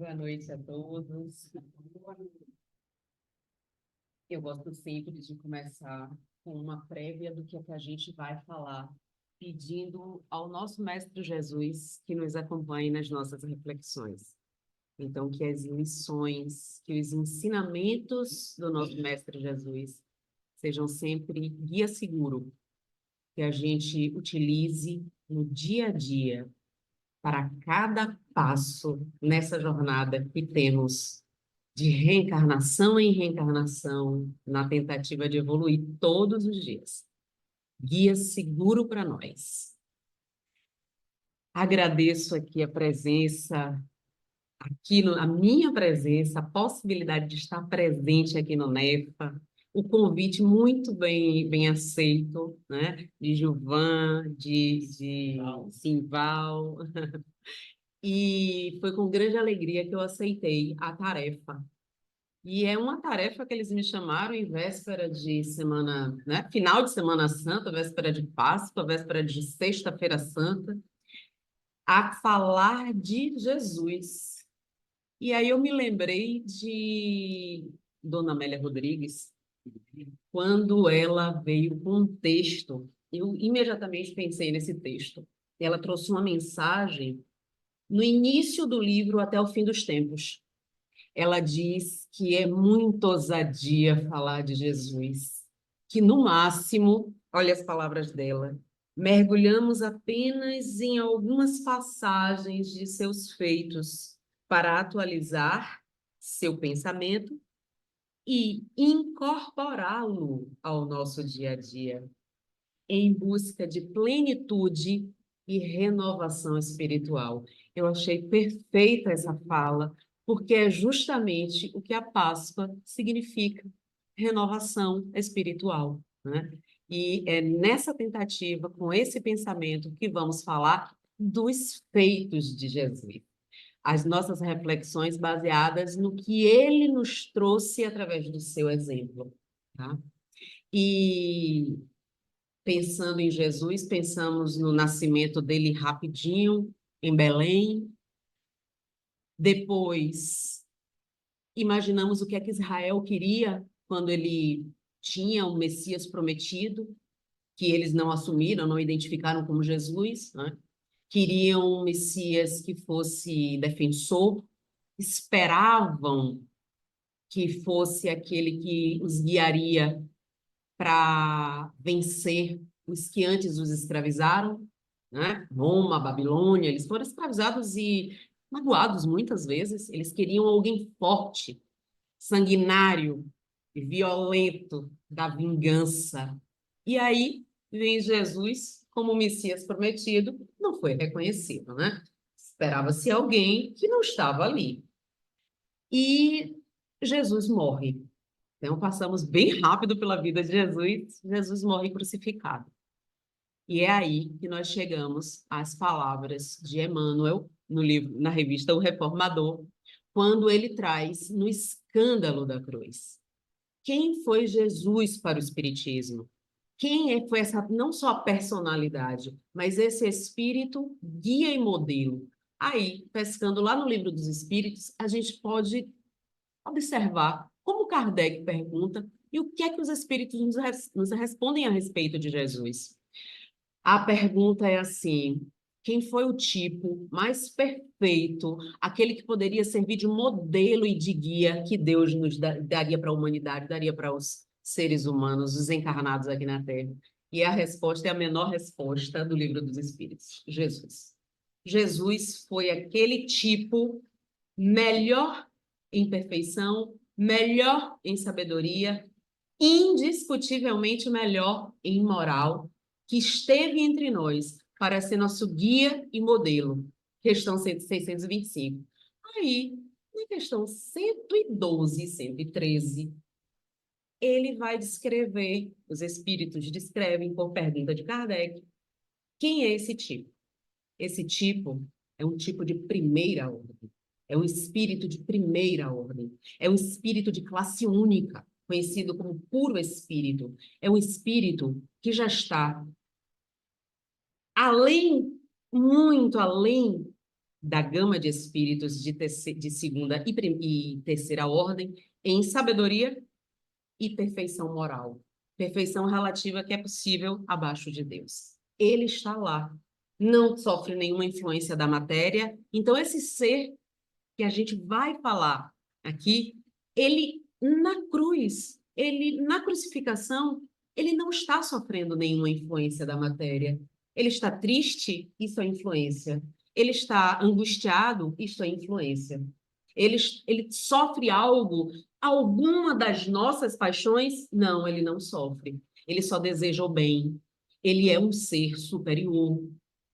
Boa noite a todos. Eu gosto sempre de começar com uma prévia do que é que a gente vai falar, pedindo ao nosso Mestre Jesus que nos acompanhe nas nossas reflexões. Então, que as lições, que os ensinamentos do nosso Mestre Jesus sejam sempre guia seguro, que a gente utilize no dia a dia para cada passo nessa jornada que temos de reencarnação em reencarnação, na tentativa de evoluir todos os dias. Guia seguro para nós. Agradeço aqui a presença, a minha presença, a possibilidade de estar presente aqui no NEFA, o convite muito bem aceito, né? De Gilvan, de Simval, e foi com grande alegria que eu aceitei a tarefa. E é uma tarefa que eles me chamaram em véspera de semana, né? Final de Semana Santa, véspera de Páscoa, véspera de Sexta-feira Santa, a falar de Jesus. E aí eu me lembrei de Dona Amélia Rodrigues, quando ela veio com um texto, eu imediatamente pensei nesse texto. Ela trouxe uma mensagem no início do livro até o fim dos tempos. Ela diz que é muito ousadia falar de Jesus, que no máximo, olha as palavras dela, mergulhamos apenas em algumas passagens de seus feitos para atualizar seu pensamento e incorporá-lo ao nosso dia a dia, em busca de plenitude e renovação espiritual. Eu achei perfeita essa fala, porque é justamente o que a Páscoa significa, renovação espiritual, né? E é nessa tentativa, com esse pensamento, que vamos falar dos feitos de Jesus. As nossas reflexões baseadas no que ele nos trouxe através do seu exemplo, tá? E pensando em Jesus, pensamos no nascimento dele rapidinho, em Belém. Depois, imaginamos o que é que Israel queria quando ele tinha o Messias prometido, que eles não assumiram, não identificaram como Jesus, né? Queriam um Messias que fosse defensor, esperavam que fosse aquele que os guiaria para vencer os que antes os escravizaram, né? Roma, Babilônia, eles foram escravizados e magoados muitas vezes. Eles queriam alguém forte, sanguinário, violento, da vingança. E aí vem Jesus como o Messias prometido, não foi reconhecido, né? Esperava-se alguém que não estava ali. E Jesus morre. Então, passamos bem rápido pela vida de Jesus. Jesus morre crucificado. E é aí que nós chegamos às palavras de Emmanuel, no livro, na revista O Reformador, quando ele traz no escândalo da cruz. Quem foi Jesus para o Espiritismo? Foi essa, não só a personalidade, mas esse espírito guia e modelo? Aí, pescando lá no Livro dos Espíritos, a gente pode observar como Kardec pergunta e o que é que os espíritos nos respondem a respeito de Jesus. A pergunta é assim: quem foi o tipo mais perfeito, aquele que poderia servir de modelo e de guia que Deus nos daria para a humanidade, daria para os seres humanos, os encarnados aqui na Terra? E a resposta é a menor resposta do Livro dos Espíritos: Jesus. Jesus foi aquele tipo melhor em perfeição, melhor em sabedoria, indiscutivelmente melhor em moral, que esteve entre nós para ser nosso guia e modelo. Questão 625. Aí, na questão 112 e 113, ele vai descrever, os espíritos descrevem por pergunta de Kardec, quem é esse tipo? Esse tipo é um tipo de primeira ordem. É um espírito de primeira ordem. É um espírito de classe única, conhecido como puro espírito. É um espírito que já está além, muito além da gama de espíritos de segunda e terceira ordem em sabedoria e perfeição moral. Perfeição relativa que é possível abaixo de Deus. Ele está lá, não sofre nenhuma influência da matéria. Então, esse ser que a gente vai falar aqui, ele na cruz, ele na crucificação, ele não está sofrendo nenhuma influência da matéria. Ele está triste, isso é influência. Ele está angustiado, isso é influência. Ele sofre algo, alguma das nossas paixões? Não, ele não sofre. Ele só deseja o bem. Ele é um ser superior.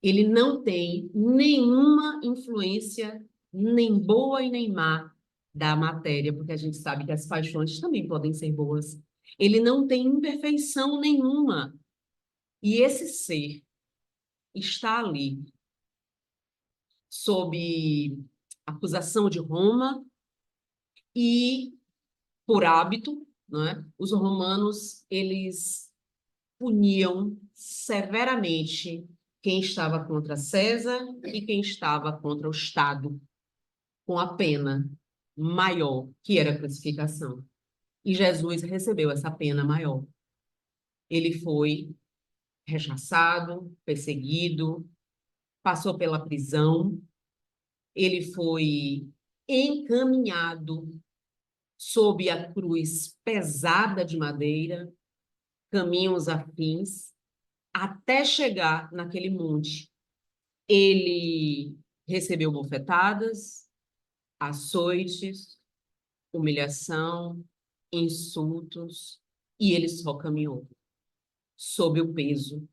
Ele não tem nenhuma influência, nem boa e nem má, da matéria, porque a gente sabe que as paixões também podem ser boas. Ele não tem imperfeição nenhuma. E esse ser está ali sob acusação de Roma e por hábito, não é? Os romanos, eles puniam severamente quem estava contra César e quem estava contra o Estado, com a pena maior, que era a crucificação. E Jesus recebeu essa pena maior. Ele foi rechaçado, perseguido, passou pela prisão, ele foi encaminhado sob a cruz pesada de madeira, caminhos afins, até chegar naquele monte. Ele recebeu bofetadas, açoites, humilhação, insultos, e ele só caminhou sob o peso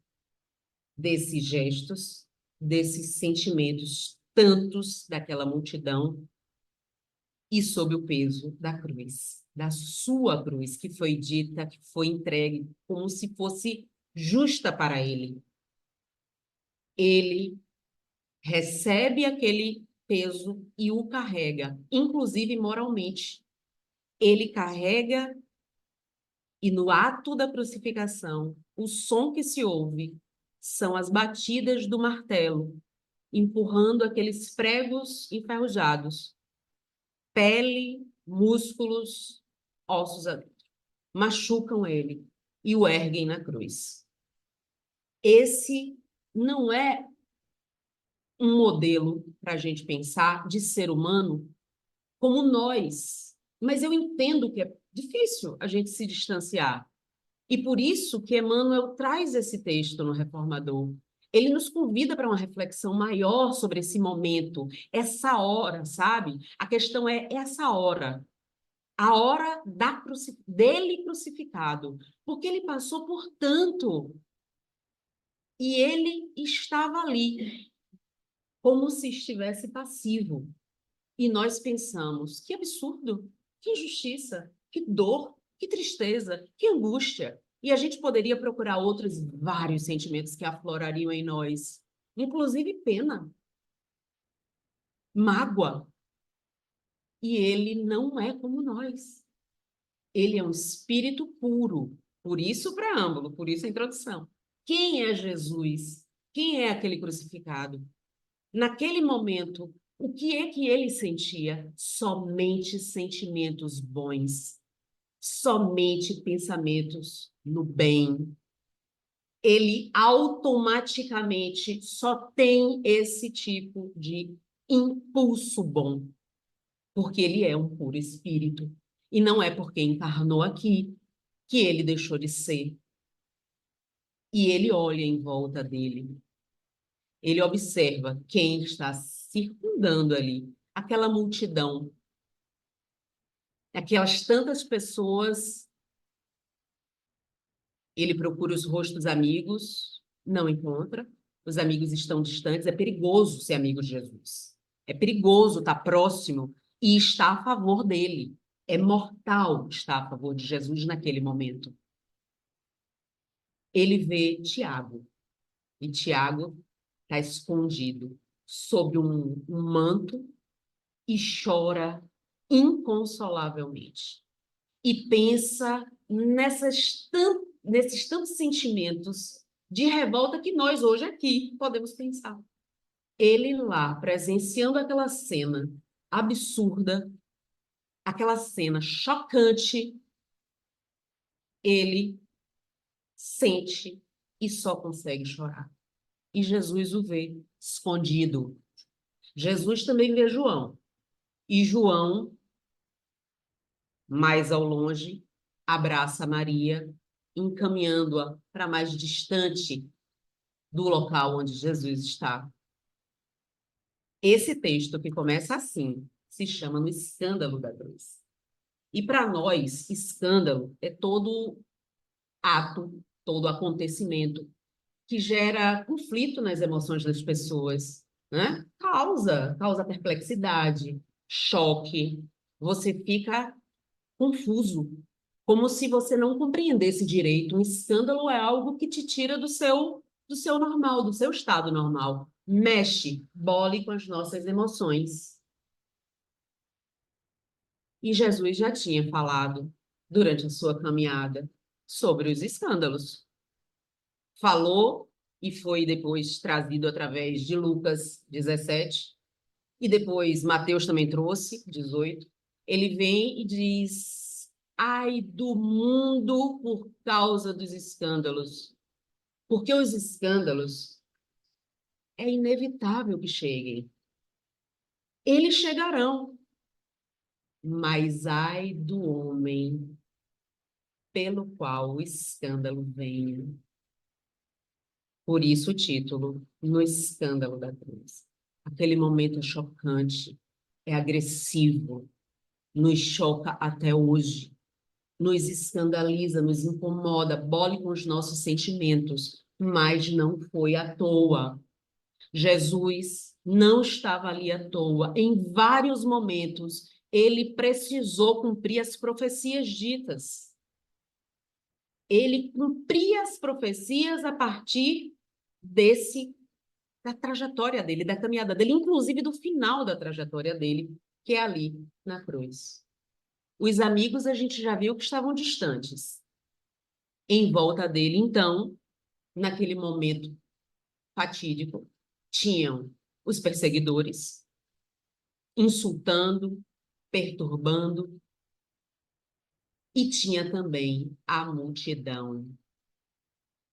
desses gestos, desses sentimentos, tantos daquela multidão, e sob o peso da cruz, da sua cruz, que foi dita, que foi entregue como se fosse justa para ele. Ele recebe aquele peso e o carrega, inclusive moralmente. Ele carrega, e no ato da crucificação, o som que se ouve são as batidas do martelo, empurrando aqueles pregos enferrujados, pele, músculos, ossos adentro. Machucam ele e o erguem na cruz. Esse não é um modelo para a gente pensar de ser humano como nós, mas eu entendo que é difícil a gente se distanciar. E por isso que Emmanuel traz esse texto no Reformador. Ele nos convida para uma reflexão maior sobre esse momento, essa hora, sabe? A questão é essa hora, a hora dele crucificado, porque ele passou por tanto e ele estava ali, como se estivesse passivo. E nós pensamos, que absurdo, que injustiça, que dor, que tristeza, que angústia. E a gente poderia procurar outros vários sentimentos que aflorariam em nós, inclusive pena, mágoa. E ele não é como nós. Ele é um espírito puro. Por isso o preâmbulo, por isso a introdução. Quem é Jesus? Quem é aquele crucificado? Naquele momento, o que é que ele sentia? Somente sentimentos bons, somente pensamentos no bem. Ele automaticamente só tem esse tipo de impulso bom, porque ele é um puro espírito. E não é porque encarnou aqui que ele deixou de ser. E ele olha em volta dele. Ele observa quem está circundando ali, aquela multidão, aquelas tantas pessoas. Ele procura os rostos amigos, não encontra. Os amigos estão distantes. É perigoso ser amigo de Jesus. É perigoso estar próximo e estar a favor dele. É mortal estar a favor de Jesus naquele momento. Ele vê Tiago. E Tiago está escondido sob um manto e chora inconsolavelmente. E pensa nesses tantos sentimentos de revolta que nós hoje aqui podemos pensar. Ele lá, presenciando aquela cena absurda, aquela cena chocante, ele sente e só consegue chorar. E Jesus o vê escondido. Jesus também vê João. E João, mais ao longe, abraça Maria, encaminhando-a para mais distante do local onde Jesus está. Esse texto, que começa assim, se chama No Escândalo da Cruz. E para nós, escândalo é todo ato, todo acontecimento que gera conflito nas emoções das pessoas, né? Causa perplexidade, choque. Você fica confuso, como se você não compreendesse direito. Um escândalo é algo que te tira do seu normal, do seu estado normal. Mexe, bole com as nossas emoções. E Jesus já tinha falado, durante a sua caminhada, sobre os escândalos. Falou e foi depois trazido através de Lucas 17, e depois Mateus também trouxe, 18. Ele vem e diz: ai do mundo por causa dos escândalos. Porque os escândalos é inevitável que cheguem. Eles chegarão, mas ai do homem pelo qual o escândalo venha. Por isso o título, No Escândalo da Cruz. Aquele momento é chocante, é agressivo, nos choca até hoje, nos escandaliza, nos incomoda, bole com os nossos sentimentos, mas não foi à toa. Jesus não estava ali à toa. Em vários momentos, ele precisou cumprir as profecias ditas. Ele cumpria as profecias a partir da trajetória dele, da caminhada dele, inclusive do final da trajetória dele, que é ali na cruz. Os amigos a gente já viu que estavam distantes. Em volta dele, então, naquele momento fatídico, tinham os perseguidores insultando, perturbando, e tinha também a multidão.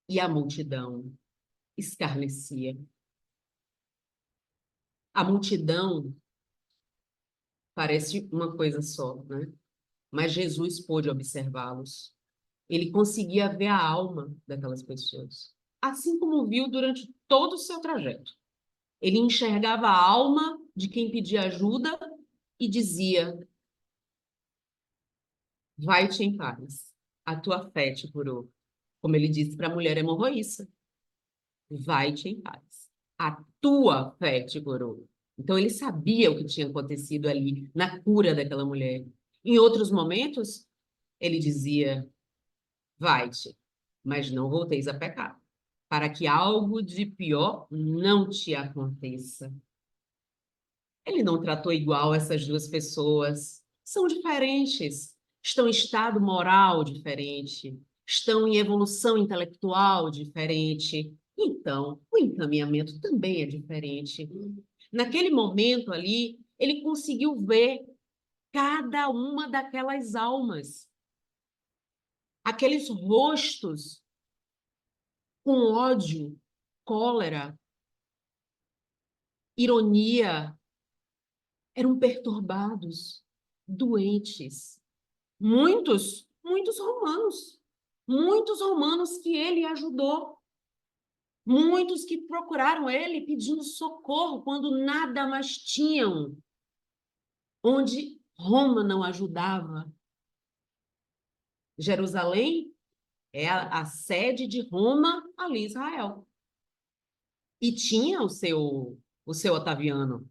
E a multidão escarnecia. A multidão parece uma coisa só, né? Mas Jesus pôde observá-los. Ele conseguia ver a alma daquelas pessoas, assim como viu durante todo o seu trajeto. Ele enxergava a alma de quem pedia ajuda e dizia: vai-te em paz, a tua fé te curou. Como ele disse para a mulher hemorroíça: vai-te em paz, a tua fé te curou. Então ele sabia o que tinha acontecido ali na cura daquela mulher. Em outros momentos, ele dizia: vai-te, mas não volteis a pecar, para que algo de pior não te aconteça. Ele não tratou igual essas duas pessoas. São diferentes, estão em estado moral diferente, estão em evolução intelectual diferente. Então, o encaminhamento também é diferente. Naquele momento ali, ele conseguiu ver cada uma daquelas almas, aqueles rostos com ódio, cólera, ironia, eram perturbados, doentes. Muitos romanos que ele ajudou, muitos que procuraram ele pedindo socorro quando nada mais tinham, onde Roma não ajudava. Jerusalém é a sede de Roma ali, Israel. E tinha o seu Otaviano,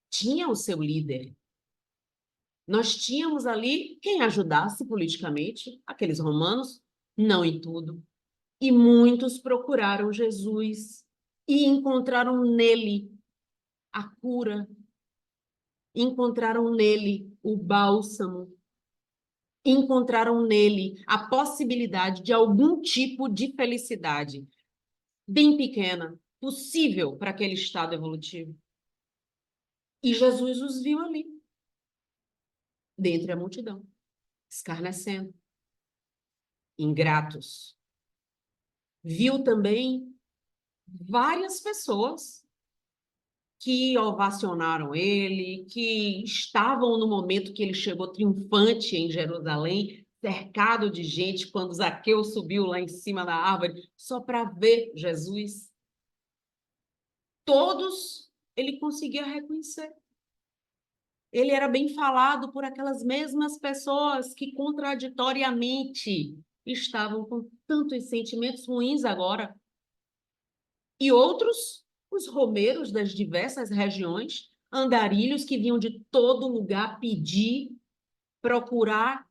tinha o seu líder. Nós tínhamos ali quem ajudasse politicamente, aqueles romanos, não em tudo. E muitos procuraram Jesus e encontraram nele a cura, encontraram nele o bálsamo, encontraram nele a possibilidade de algum tipo de felicidade, bem pequena, possível para aquele estado evolutivo. E Jesus os viu ali, dentre a multidão, escarnecendo, ingratos. Viu também várias pessoas que ovacionaram ele, que estavam no momento que ele chegou triunfante em Jerusalém, cercado de gente, quando Zaqueu subiu lá em cima da árvore, só para ver Jesus. Todos ele conseguia reconhecer. Ele era bem falado por aquelas mesmas pessoas que contraditoriamente estavam com tantos sentimentos ruins agora. E outros, os romeiros das diversas regiões, andarilhos que vinham de todo lugar pedir, procurar.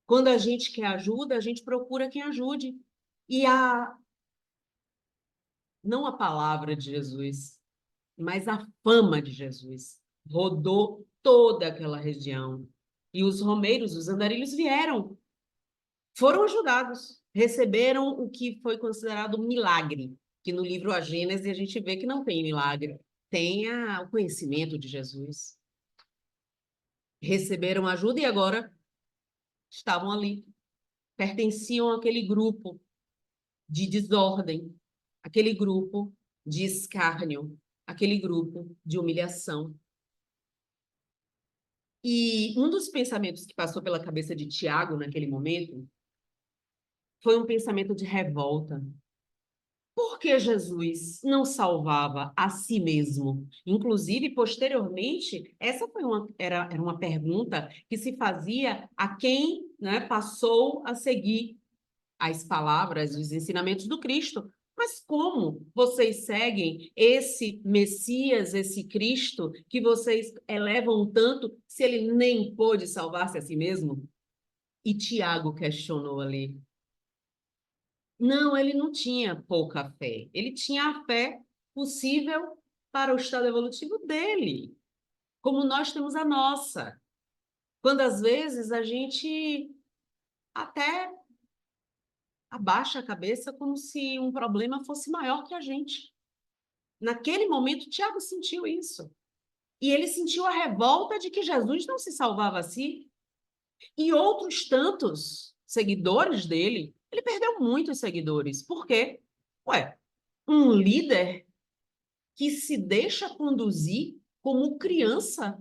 Quando a gente quer ajuda, a gente procura quem ajude. E não a palavra de Jesus, mas a fama de Jesus rodou toda aquela região. E os romeiros, os andarilhos vieram, foram ajudados, receberam o que foi considerado um milagre, que no livro A Gênese a gente vê que não tem milagre, tem o conhecimento de Jesus. Receberam ajuda e agora estavam ali, pertenciam àquele grupo de desordem, aquele grupo de escárnio, aquele grupo de humilhação. E um dos pensamentos que passou pela cabeça de Tiago naquele momento foi um pensamento de revolta. Por que Jesus não salvava a si mesmo? Inclusive, posteriormente, essa era uma pergunta que se fazia a quem, né, passou a seguir as palavras, os ensinamentos do Cristo. Mas como vocês seguem esse Messias, esse Cristo, que vocês elevam tanto, se ele nem pôde salvar-se a si mesmo? E Tiago questionou ali. Não, ele não tinha pouca fé. Ele tinha a fé possível para o estado evolutivo dele, como nós temos a nossa. Quando às vezes a gente até abaixa a cabeça como se um problema fosse maior que a gente. Naquele momento, Tiago sentiu isso. E ele sentiu a revolta de que Jesus não se salvava a si. E outros tantos seguidores dele, ele perdeu muitos seguidores. Por quê? Ué, um líder que se deixa conduzir como criança,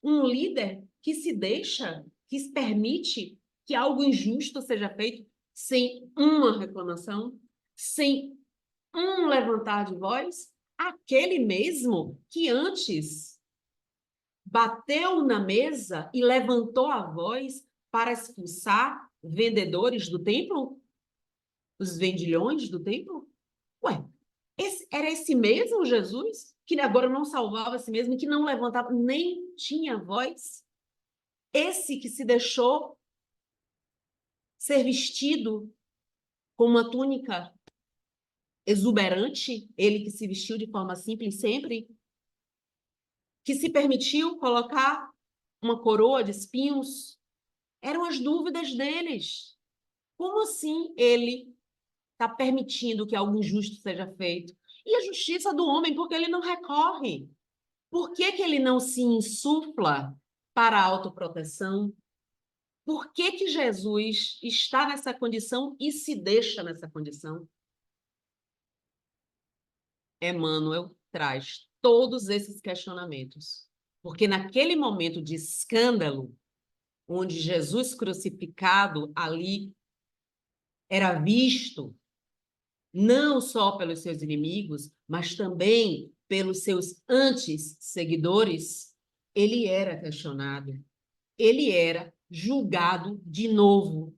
um líder que se deixa, que se permite que algo injusto seja feito sem uma reclamação, sem um levantar de voz, aquele mesmo que antes bateu na mesa e levantou a voz para expulsar vendedores do templo, os vendilhões do templo? Ué, era esse mesmo Jesus que agora não salvava a si mesmo, que não levantava, nem tinha voz? Esse que se deixou ser vestido com uma túnica exuberante, ele que se vestiu de forma simples sempre, que se permitiu colocar uma coroa de espinhos, eram as dúvidas deles. Como assim ele está permitindo que algo injusto seja feito? E a justiça do homem, porque ele não recorre? Por que ele não se insufla para a autoproteção? Por que Jesus está nessa condição e se deixa nessa condição? Emmanuel traz todos esses questionamentos. Porque naquele momento de escândalo, onde Jesus crucificado ali era visto não só pelos seus inimigos, mas também pelos seus antes seguidores, ele era questionado, ele era julgado de novo.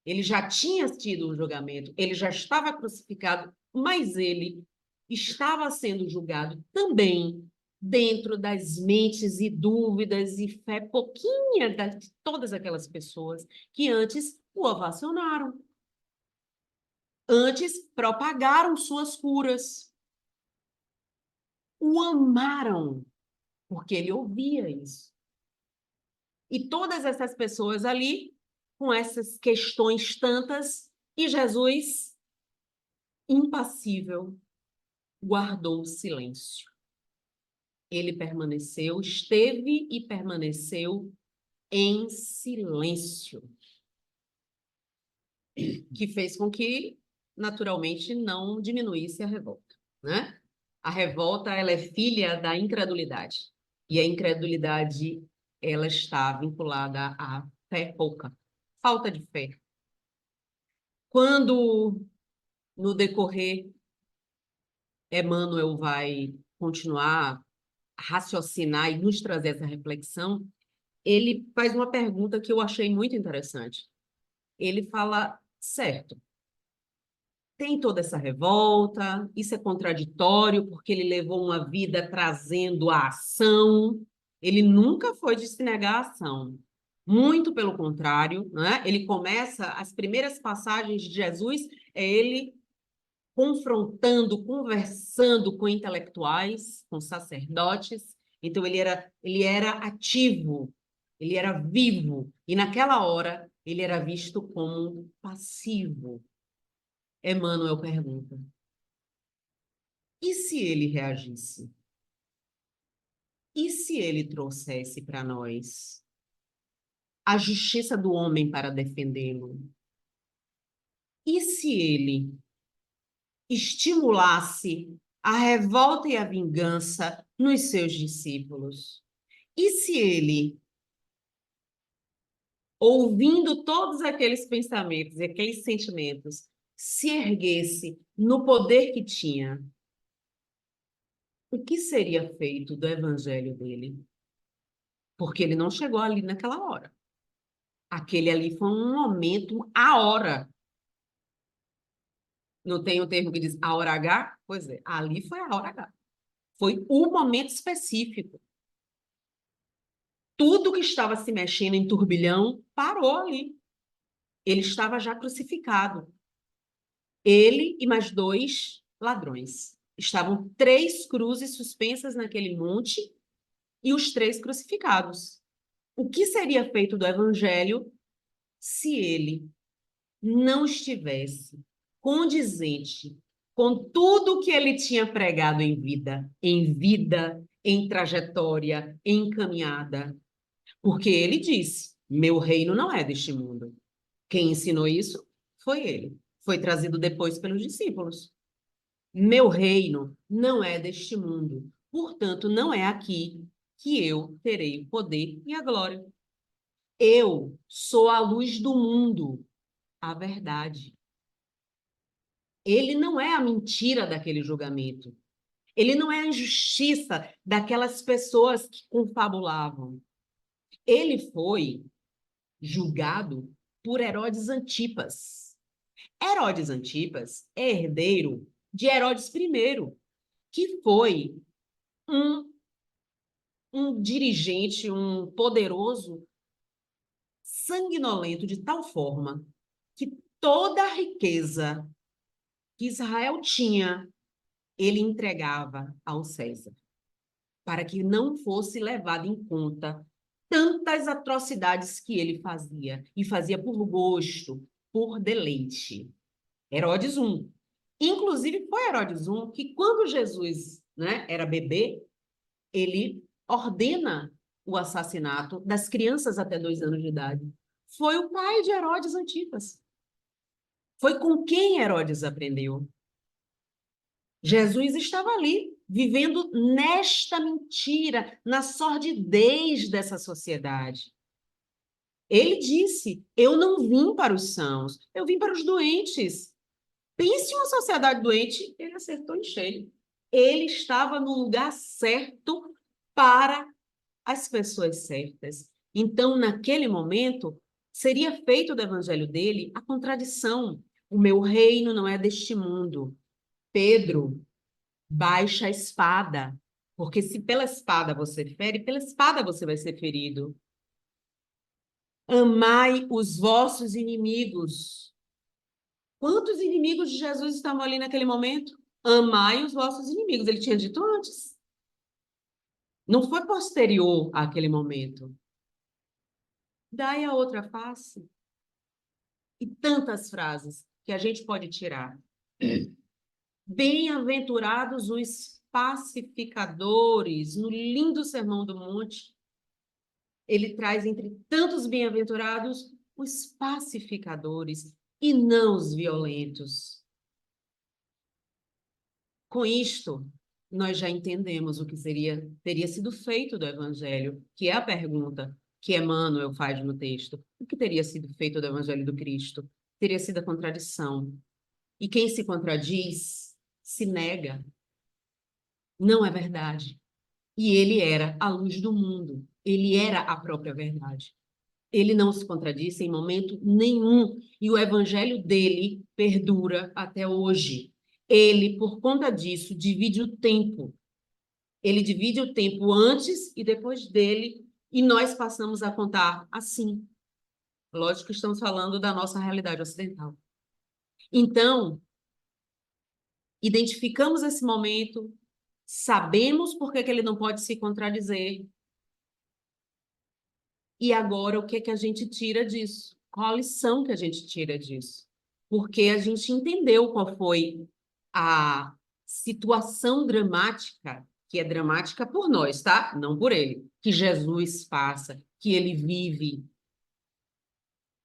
Ele já tinha tido um julgamento, ele já estava crucificado, mas ele estava sendo julgado também dentro das mentes e dúvidas e fé pouquinha de todas aquelas pessoas que antes o ovacionaram, antes propagaram suas curas, o amaram, porque ele ouvia isso. E todas essas pessoas ali, com essas questões tantas, e Jesus impassível, guardou silêncio. Ele permaneceu, esteve e permaneceu em silêncio, que fez com que, naturalmente, não diminuísse a revolta, né? A revolta, ela é filha da incredulidade. E a incredulidade, ela está vinculada à fé pouca, falta de fé. Quando, no decorrer, Emmanuel vai continuar a raciocinar e nos trazer essa reflexão, ele faz uma pergunta que eu achei muito interessante. Ele fala, certo, tem toda essa revolta, isso é contraditório, porque ele levou uma vida trazendo a ação, ele nunca foi de se negar a ação. Muito pelo contrário, né? Ele começa, as primeiras passagens de Jesus, é ele confrontando, conversando com intelectuais, com sacerdotes. Então, ele era ativo, ele era vivo, e naquela hora ele era visto como passivo. Emmanuel pergunta: e se ele reagisse? E se ele trouxesse para nós a justiça do homem para defendê-lo? E se ele estimulasse a revolta e a vingança nos seus discípulos? E se ele, ouvindo todos aqueles pensamentos e aqueles sentimentos, se erguesse no poder que tinha, o que seria feito do evangelho dele? Porque ele não chegou ali naquela hora. Aquele ali foi um momento, a hora. Não tem um termo que diz a hora H? Pois é, ali foi a hora H. Foi o momento específico. Tudo que estava se mexendo em turbilhão parou ali. Ele estava já crucificado. Ele e mais dois ladrões. Estavam três cruzes suspensas naquele monte e os três crucificados. O que seria feito do evangelho se ele não estivesse condizente com tudo que ele tinha pregado em vida, em trajetória, em caminhada? Porque ele disse: meu reino não é deste mundo. Quem ensinou isso foi ele. Foi trazido depois pelos discípulos. Meu reino não é deste mundo. Portanto, não é aqui que eu terei o poder e a glória. Eu sou a luz do mundo, a verdade. Ele não é a mentira daquele julgamento. Ele não é a injustiça daquelas pessoas que confabulavam. Ele foi julgado por Herodes Antipas. Herodes Antipas é herdeiro de Herodes I, que foi um, um dirigente, um poderoso, sanguinolento de tal forma que toda a riqueza que Israel tinha, ele entregava ao César, para que não fosse levado em conta tantas atrocidades que ele fazia, e fazia por gosto, por deleite. Herodes I. Inclusive, foi Herodes I que, quando Jesus, né, era bebê, ele ordena o assassinato das crianças até 2 anos de idade. Foi o pai de Herodes Antipas. Foi com quem Herodes aprendeu. Jesus estava ali, vivendo nesta mentira, na sordidez dessa sociedade. Ele disse: eu não vim para os sãos, eu vim para os doentes. Pense em uma sociedade doente, ele acertou em cheio. Ele estava no lugar certo para as pessoas certas. Então, naquele momento, seria feito do evangelho dele a contradição. O meu reino não é deste mundo. Pedro, baixa a espada, porque se pela espada você fere, pela espada você vai ser ferido. Amai os vossos inimigos. Quantos inimigos de Jesus estavam ali naquele momento? Amai os vossos inimigos. Ele tinha dito antes. Não foi posterior àquele momento. Dai a outra face. E tantas frases que a gente pode tirar. Bem-aventurados os pacificadores. No lindo Sermão do Monte, ele traz entre tantos bem-aventurados os pacificadores e não os violentos. Com isto, nós já entendemos o que teria sido feito do Evangelho, que é a pergunta que Emmanuel faz no texto. O que teria sido feito do Evangelho do Cristo? Teria sido a contradição. E quem se contradiz se nega. Não é verdade. E ele era a luz do mundo. Ele era a própria verdade. Ele não se contradisse em momento nenhum. E o evangelho dele perdura até hoje. Ele, por conta disso, divide o tempo. Ele divide o tempo antes e depois dele, e nós passamos a contar assim. Lógico que estamos falando da nossa realidade ocidental. Então, identificamos esse momento, sabemos por que ele não pode se contradizer. E agora, o que é que a gente tira disso? Qual a lição que a gente tira disso? Porque a gente entendeu qual foi a situação dramática, que é dramática por nós, tá? Não por ele, que Jesus passa, que ele vive.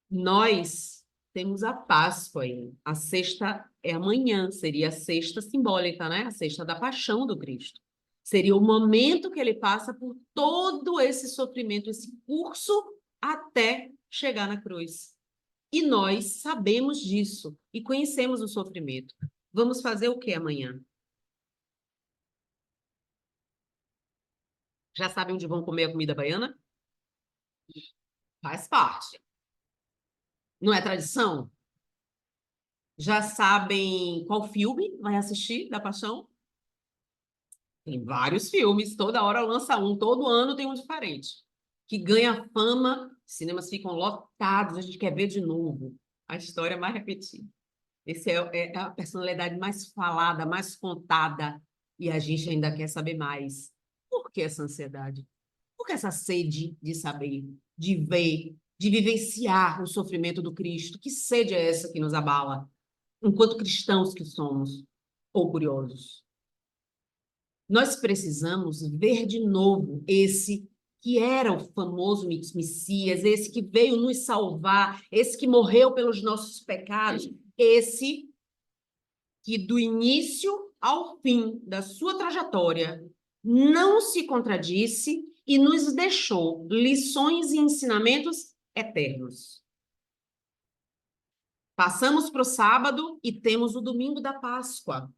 Nós temos a Páscoa aí. A sexta é amanhã, seria a sexta simbólica, né? A sexta da paixão do Cristo. Seria o momento que ele passa por todo esse sofrimento, esse curso até chegar na cruz. E nós sabemos disso e conhecemos o sofrimento. Vamos fazer o que amanhã? Já sabem onde vão comer a comida baiana? Faz parte. Não é tradição? Já sabem qual filme vai assistir da Paixão? Tem vários filmes, toda hora lança um, todo ano tem um diferente. Que ganha fama, cinemas ficam lotados, a gente quer ver de novo. A história é mais repetida. Essa é a personalidade mais falada, mais contada, e a gente ainda quer saber mais. Por que essa ansiedade? Por que essa sede de saber, de ver, de vivenciar o sofrimento do Cristo? Que sede é essa que nos abala, enquanto cristãos que somos, ou curiosos? Nós precisamos ver de novo esse que era o famoso Messias, esse que veio nos salvar, esse que morreu pelos nossos pecados, esse que do início ao fim da sua trajetória não se contradisse e nos deixou lições e ensinamentos eternos. Passamos para o sábado e temos o domingo da Páscoa.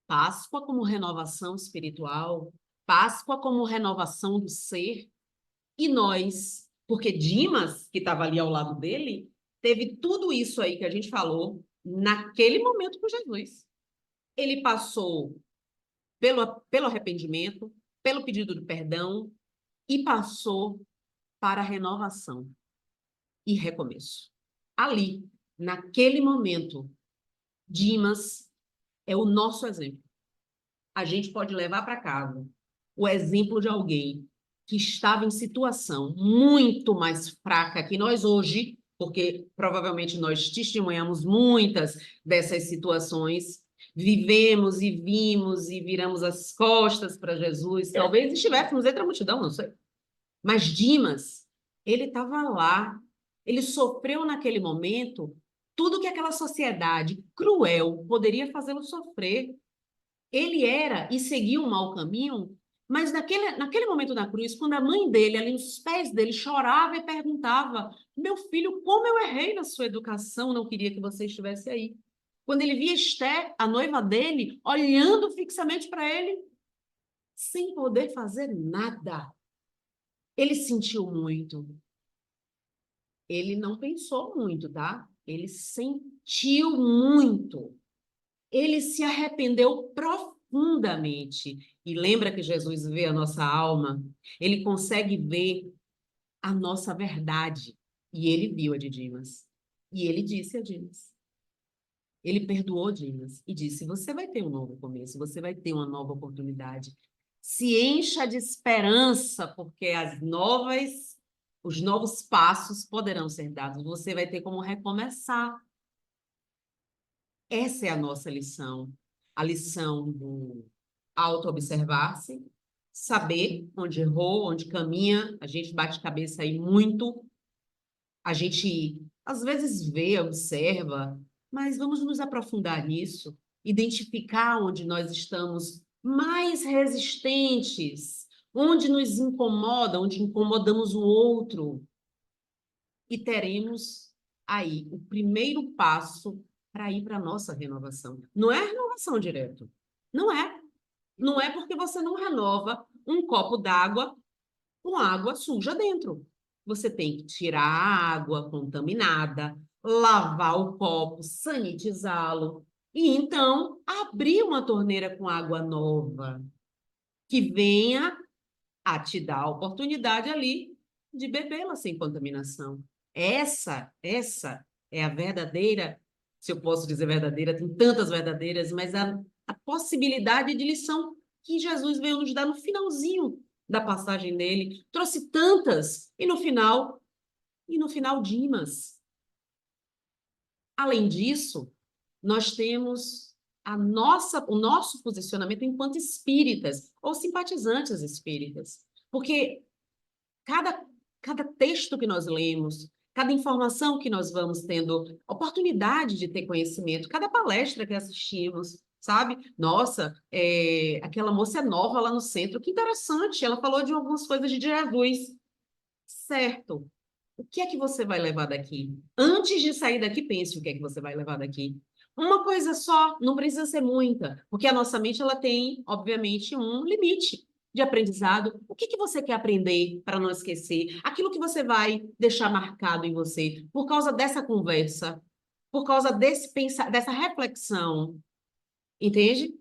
Páscoa como renovação espiritual, Páscoa como renovação do ser, e nós, porque Dimas, que estava ali ao lado dele, teve tudo isso aí que a gente falou naquele momento com Jesus. Ele passou pelo arrependimento, pelo pedido de perdão e passou para a renovação e recomeço. Ali, naquele momento, Dimas é o nosso exemplo. A gente pode levar para casa o exemplo de alguém que estava em situação muito mais fraca que nós hoje, porque provavelmente nós testemunhamos muitas dessas situações, vivemos e vimos e viramos as costas para Jesus, talvez estivéssemos entre a multidão, não sei. Mas Dimas, ele estava lá, ele sofreu naquele momento tudo que aquela sociedade cruel poderia fazê-lo sofrer. Ele era e seguia um mau caminho, mas naquele momento na cruz, quando a mãe dele, ali nos pés dele, chorava e perguntava: Meu filho, como eu errei na sua educação, não queria que você estivesse aí. Quando ele via Esté, a noiva dele, olhando fixamente para ele, sem poder fazer nada, ele sentiu muito. Ele não pensou muito, tá? Ele sentiu muito. Ele se arrependeu profundamente. E lembra que Jesus vê a nossa alma? Ele consegue ver a nossa verdade. E ele viu a de Dimas. E ele disse a Dimas. Ele perdoou Dimas e disse: Você vai ter um novo começo, você vai ter uma nova oportunidade. Se encha de esperança, porque os novos passos poderão ser dados. Você vai ter como recomeçar. Essa é a nossa lição. A lição do auto-observar-se, saber onde errou, onde caminha. A gente bate cabeça aí muito. A gente, às vezes, vê, observa, mas vamos nos aprofundar nisso, identificar onde nós estamos mais resistentes, onde nos incomoda, onde incomodamos o outro, e teremos aí o primeiro passo para ir para a nossa renovação. Não é renovação direto. Não é. Não é porque você não renova um copo d'água com água suja dentro. Você tem que tirar a água contaminada, lavar o copo, sanitizá-lo e então abrir uma torneira com água nova que venha a te dar a oportunidade ali de bebê-la sem contaminação. Essa é a verdadeira, se eu posso dizer verdadeira, tem tantas verdadeiras, mas a possibilidade de lição que Jesus veio nos dar no finalzinho da passagem dele. Trouxe tantas, e no final Dimas. Além disso, nós temos o nosso posicionamento enquanto espíritas ou simpatizantes espíritas. Porque cada, cada texto que nós lemos, cada informação que nós vamos tendo oportunidade de ter conhecimento, cada palestra que assistimos, sabe? Nossa, aquela moça é nova lá no centro, que interessante, ela falou de algumas coisas de Jesus. Certo. O que é que você vai levar daqui? Antes de sair daqui, pense o que é que você vai levar daqui. Uma coisa só, não precisa ser muita, porque a nossa mente ela tem, obviamente, um limite de aprendizado. O que que você quer aprender para não esquecer? Aquilo que você vai deixar marcado em você por causa dessa conversa, por causa desse pensar, dessa reflexão, entende?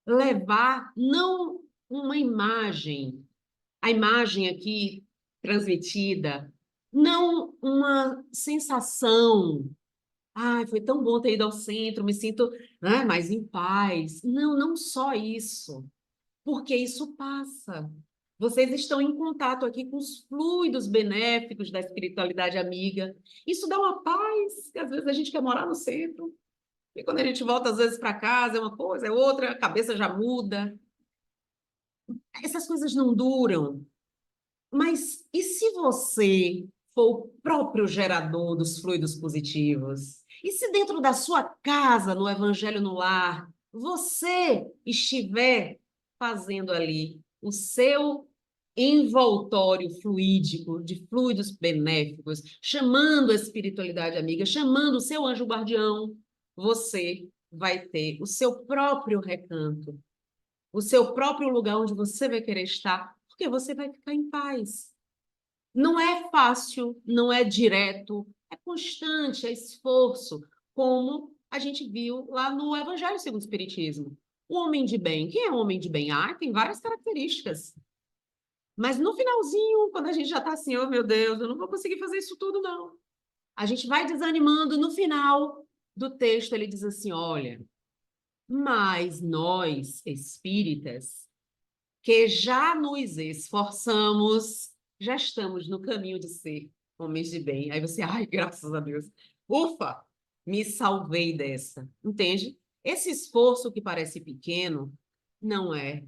Levar não uma imagem, a imagem aqui transmitida, não uma sensação. Ai, foi tão bom ter ido ao centro, me sinto, né, mais em paz. Não, não só isso, porque isso passa. Vocês estão em contato aqui com os fluidos benéficos da espiritualidade amiga. Isso dá uma paz, que às vezes a gente quer morar no centro, e quando a gente volta às vezes para casa, é uma coisa, é outra, a cabeça já muda. Essas coisas não duram. Mas e se você for o próprio gerador dos fluidos positivos? E se dentro da sua casa, no Evangelho no Lar, você estiver fazendo ali o seu envoltório fluídico de fluidos benéficos, chamando a espiritualidade amiga, chamando o seu anjo guardião, você vai ter o seu próprio recanto, o seu próprio lugar onde você vai querer estar, porque você vai ficar em paz. Não é fácil, não é direto, é constante, é esforço, como a gente viu lá no Evangelho segundo o Espiritismo. O homem de bem, quem é o homem de bem? Ah, tem várias características. Mas no finalzinho, quando a gente já está assim, oh meu Deus, eu não vou conseguir fazer isso tudo, não. A gente vai desanimando, no final do texto ele diz assim, olha, mas nós, espíritas, que já nos esforçamos, já estamos no caminho de ser homens de bem. Aí você, ai, graças a Deus. Ufa, me salvei dessa. Entende? Esse esforço que parece pequeno, não é.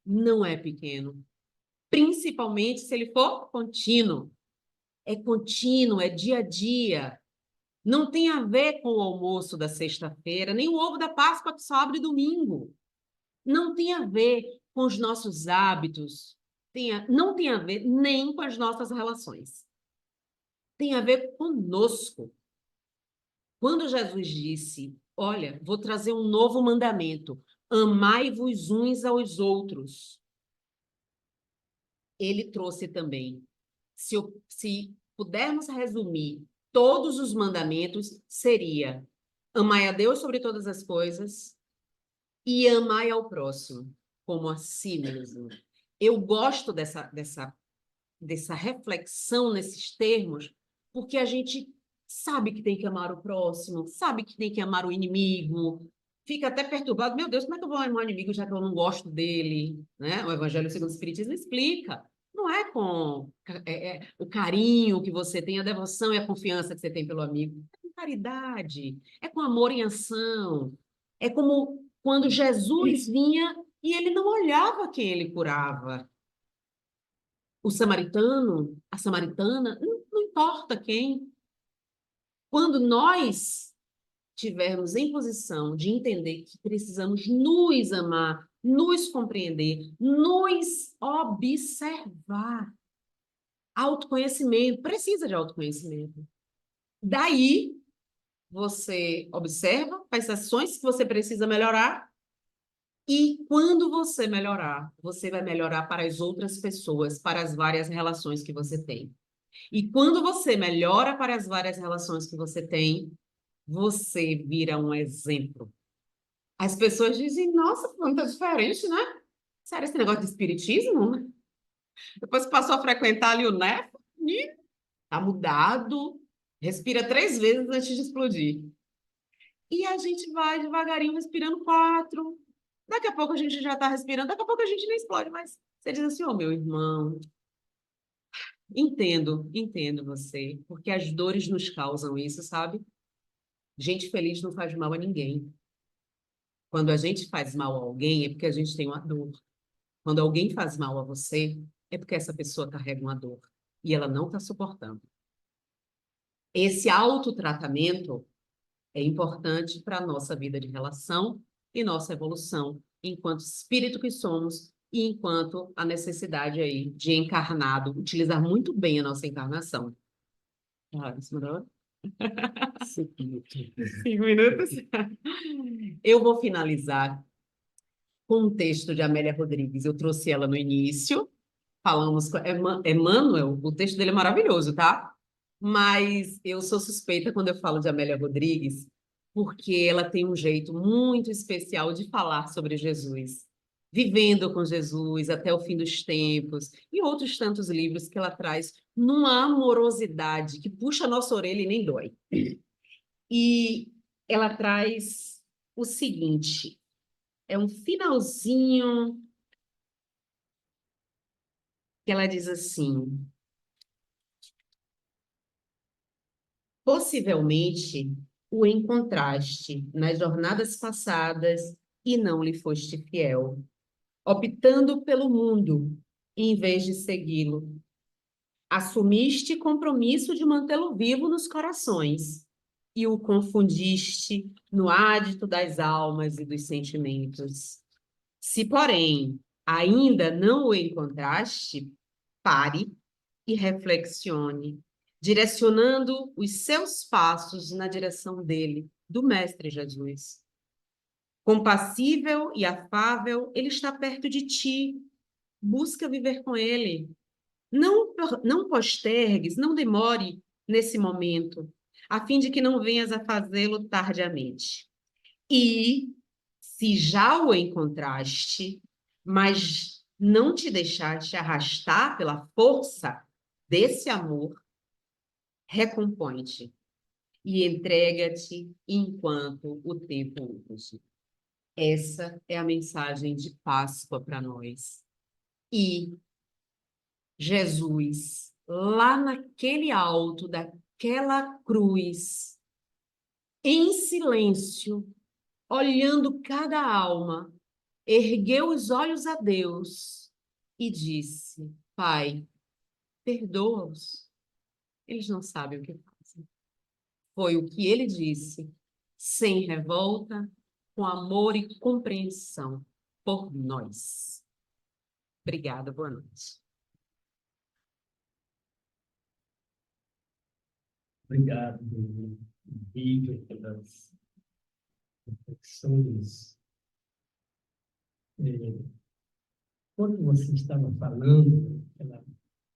Não é pequeno. Principalmente se ele for contínuo. É contínuo, é dia a dia. Não tem a ver com o almoço da sexta-feira, nem o ovo da Páscoa que só abre domingo. Não tem a ver com os nossos hábitos, não tem a ver nem com as nossas relações. Tem a ver conosco. Quando Jesus disse, olha, vou trazer um novo mandamento, amai-vos uns aos outros, ele trouxe também. Se pudermos resumir todos os mandamentos, seria amai a Deus sobre todas as coisas, e amai ao próximo como a si mesmo. Eu gosto dessa reflexão nesses termos, porque a gente sabe que tem que amar o próximo, sabe que tem que amar o inimigo, fica até perturbado, meu Deus, como é que eu vou amar o inimigo já que eu não gosto dele? Né? O Evangelho segundo o Espiritismo explica. Não é com o carinho que você tem, a devoção e a confiança que você tem pelo amigo, é com caridade, é com amor em ação. É como quando Jesus vinha e ele não olhava quem ele curava. O samaritano, a samaritana, não importa quem. Quando nós tivermos em posição de entender que precisamos nos amar, nos compreender, nos observar. Autoconhecimento, precisa de autoconhecimento. Daí, você observa as ações que você precisa melhorar e quando você melhorar, você vai melhorar para as outras pessoas, para as várias relações que você tem. E quando você melhora para as várias relações que você tem, você vira um exemplo. As pessoas dizem, nossa, fulano tá diferente, né? Sério, esse negócio de espiritismo, né? Depois que passou a frequentar ali o NEF, ih, tá mudado. Respira 3 vezes antes de explodir. E a gente vai devagarinho respirando 4. Daqui a pouco a gente já está respirando, daqui a pouco a gente nem explode, mas você diz assim, ô meu irmão, entendo você, porque as dores nos causam isso, sabe? Gente feliz não faz mal a ninguém. Quando a gente faz mal a alguém, é porque a gente tem uma dor. Quando alguém faz mal a você, é porque essa pessoa carrega uma dor e ela não está suportando. Esse autotratamento é importante para a nossa vida de relação e nossa evolução enquanto espírito que somos e enquanto a necessidade aí de encarnado, utilizar muito bem a nossa encarnação. Ah, em cima da hora? 5 minutos. 5 minutos? Eu vou finalizar com um texto de Amélia Rodrigues. Eu trouxe ela no início, falamos com Emmanuel, o texto dele é maravilhoso, tá? Mas eu sou suspeita quando eu falo de Amélia Rodrigues, porque ela tem um jeito muito especial de falar sobre Jesus, vivendo com Jesus até o fim dos tempos, e outros tantos livros que ela traz numa amorosidade que puxa a nossa orelha e nem dói. E ela traz o seguinte, é um finalzinho que ela diz assim: possivelmente o encontraste nas jornadas passadas e não lhe foste fiel, optando pelo mundo em vez de segui-lo. Assumiste compromisso de mantê-lo vivo nos corações e o confundiste no ádito das almas e dos sentimentos. Se, porém, ainda não o encontraste, pare e reflexione, direcionando os seus passos na direção dele, do Mestre Jesus. Compassível e afável, ele está perto de ti. Busca viver com ele. Não postergues, não demore nesse momento, a fim de que não venhas a fazê-lo tardiamente. E, se já o encontraste, mas não te deixaste arrastar pela força desse amor, recompõe-te e entrega-te enquanto o tempo urge. Essa é a mensagem de Páscoa para nós. E Jesus, lá naquele alto daquela cruz, em silêncio, olhando cada alma, ergueu os olhos a Deus e disse: Pai, perdoa-os, eles não sabem o que fazem. Foi o que ele disse, sem revolta, com amor e compreensão por nós. Obrigada, boa noite. Obrigado, Vitor, pelas reflexões. Quando você estava falando,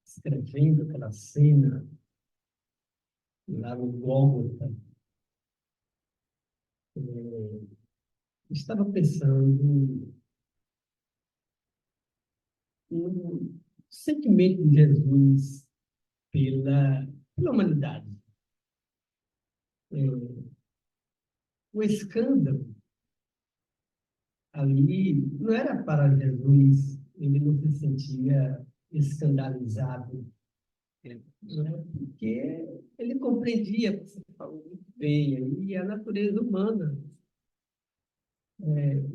escrevendo aquela cena lá no Gólgota, estava pensando no sentimento de Jesus pela humanidade. O escândalo ali não era para Jesus, ele não se sentia escandalizado né? Porque ele compreendia, você falou muito bem, aí, a natureza humana.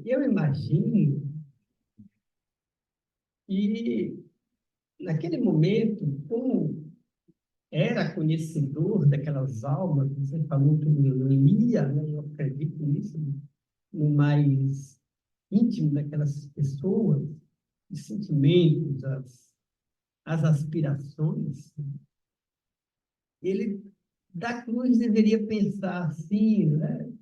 Eu imagino que, naquele momento, como era conhecedor daquelas almas, você falou que ele lia, né? Eu acredito nisso, no mais íntimo daquelas pessoas, os sentimentos, as aspirações, ele, da Cruz, deveria pensar assim, né?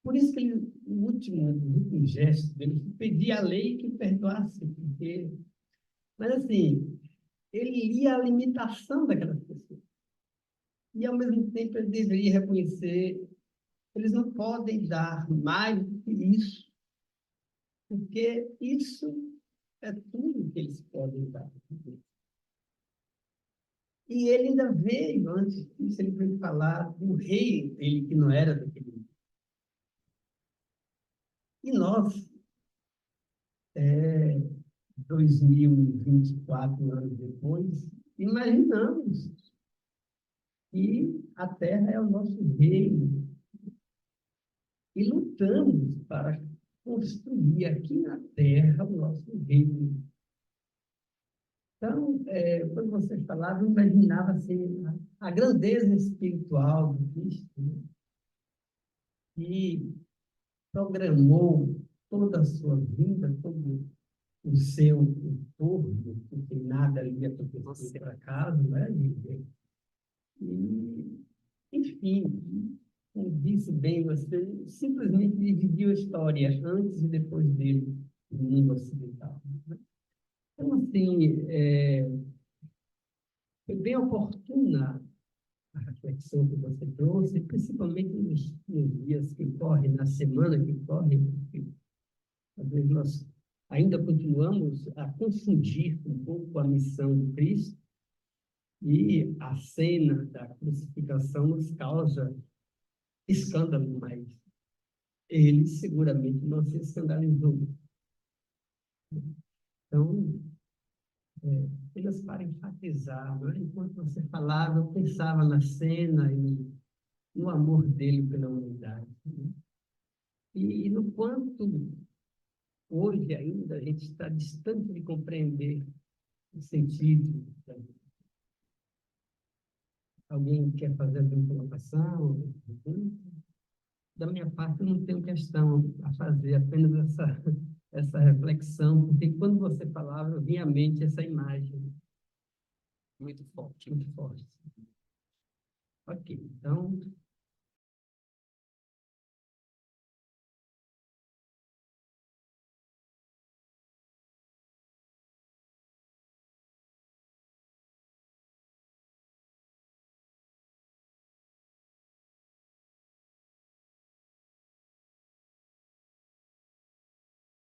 Por isso que ele, o último gesto dele, foi pedir a lei que perdoasse, porque, mas assim, ele lia a limitação daquelas pessoas. E, ao mesmo tempo, ele deveria reconhecer eles não podem dar mais do que isso, porque isso é tudo que eles podem dar. E ele ainda veio, antes disso, ele veio falar do rei, ele que não era daquele mundo. E nós, 2024 anos depois, imaginamos que a Terra é o nosso reino e lutamos para construir aqui na Terra o nosso reino. Então, quando você falava, eu imaginava assim, a grandeza espiritual do Cristo, né? Que programou toda a sua vida, todo o seu entorno, porque nada ali aconteceu por acaso, né? E, enfim, como disse bem você, simplesmente dividiu a história antes e depois dele no mundo ocidental, né? Então, assim, foi bem oportuna a reflexão que você trouxe, principalmente nos dias que correm, na semana que corre, porque às vezes nós ainda continuamos a confundir um pouco a missão de Cristo e a cena da crucificação nos causa escândalo, mas ele seguramente não se escandalizou. Então, apenas para enfatizar, né? Enquanto você falava, eu pensava na cena e no amor dele pela humanidade, né? E no quanto hoje ainda a gente está distante de compreender o sentido da vida. Alguém quer fazer alguma colocação? Da minha parte, eu não tenho questão a fazer, apenas essa reflexão, porque quando você falava, vinha à mente essa imagem. Muito forte, muito forte. Ok, então,